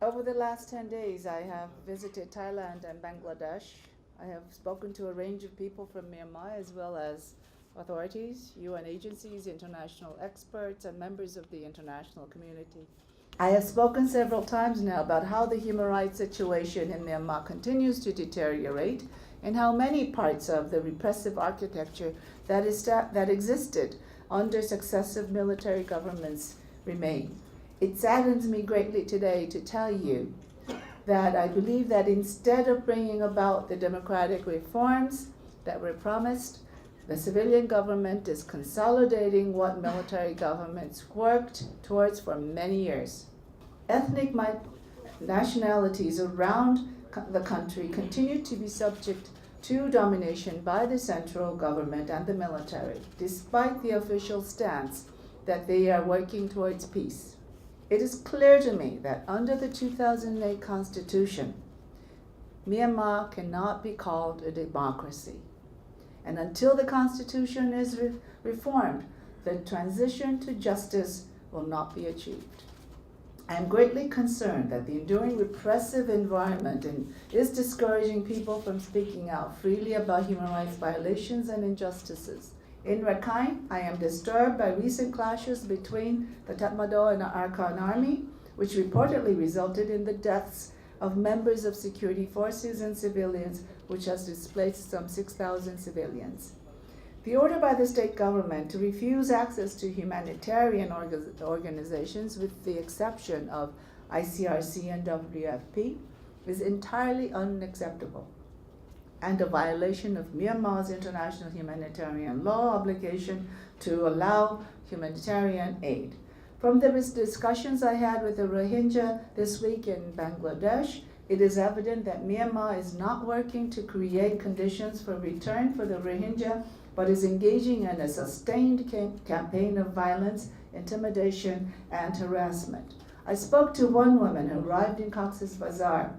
Over the last 10 days, I have visited Thailand and Bangladesh. I have spoken to a range of people from Myanmar, as well as authorities, UN agencies, international experts, and members of the international community. I have spoken several times now about how the human rights situation in Myanmar continues to deteriorate and how many parts of the repressive architecture that existed under successive military governments remain. It saddens me greatly today to tell you that I believe that instead of bringing about the democratic reforms that were promised, the civilian government is consolidating what military governments worked towards for many years. Ethnic nationalities around the country continue to be subject to domination by the central government and the military, despite the official stance that they are working towards peace. It is clear to me that under the 2008 Constitution, Myanmar cannot be called a democracy. And until the Constitution is reformed, the transition to justice will not be achieved. I am greatly concerned that the enduring repressive environment is discouraging people from speaking out freely about human rights violations and injustices. In Rakhine, I am disturbed by recent clashes between the Tatmadaw and the Arakan army, which reportedly resulted in the deaths of members of security forces and civilians, which has displaced some 6,000 civilians. The order by the state government to refuse access to humanitarian organizations, with the exception of ICRC and WFP, is entirely unacceptable and a violation of Myanmar's international humanitarian law obligation to allow humanitarian aid. From the discussions I had with the Rohingya this week in Bangladesh, it is evident that Myanmar is not working to create conditions for return for the Rohingya, but is engaging in a sustained campaign of violence, intimidation, and harassment. I spoke to one woman who arrived in Cox's Bazar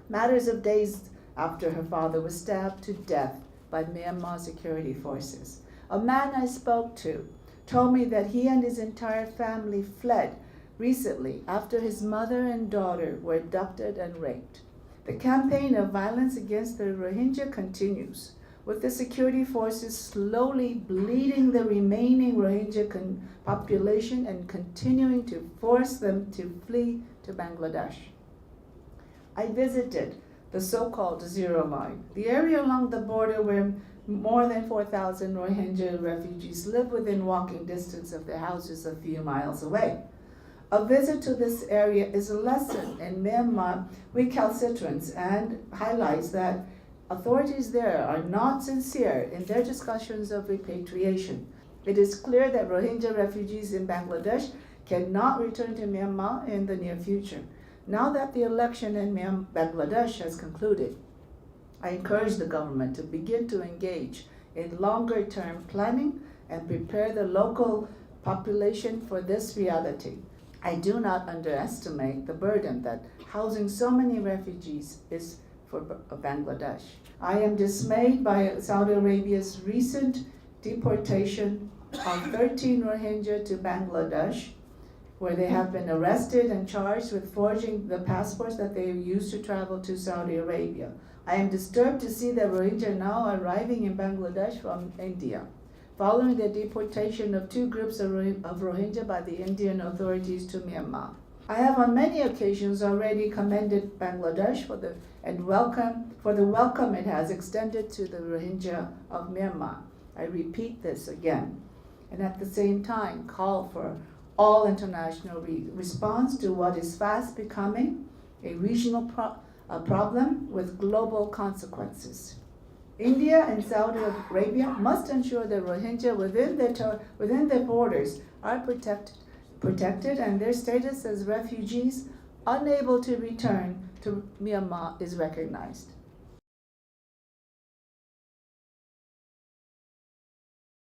matters of days after her father was stabbed to death by Myanmar security forces. A man I spoke to told me that he and his entire family fled recently after his mother and daughter were abducted and raped. The campaign of violence against the Rohingya continues, with the security forces slowly bleeding the remaining Rohingya population and continuing to force them to flee to Bangladesh. I visited the so-called zero line, the area along the border where more than 4,000 Rohingya refugees live within walking distance of their houses a few miles away. A visit to this area is a lesson in Myanmar recalcitrance and highlights that authorities there are not sincere in their discussions of repatriation. It is clear that Rohingya refugees in Bangladesh cannot return to Myanmar in the near future. Now that the election in Bangladesh has concluded, I encourage the government to begin to engage in longer-term planning and prepare the local population for this reality. I do not underestimate the burden that housing so many refugees is for Bangladesh. I am dismayed by Saudi Arabia's recent deportation of 13 Rohingya to Bangladesh, where they have been arrested and charged with forging the passports that they used to travel to Saudi Arabia. I am disturbed to see that Rohingya now arriving in Bangladesh from India, following the deportation of 2 groups of Rohingya by the Indian authorities to Myanmar. I have on many occasions already commended Bangladesh for the welcome it has extended to the Rohingya of Myanmar. I repeat this again, and at the same time call for all international response to what is fast becoming a regional problem with global consequences. India and Saudi Arabia must ensure that Rohingya within their borders are protected and their status as refugees unable to return to Myanmar is recognized.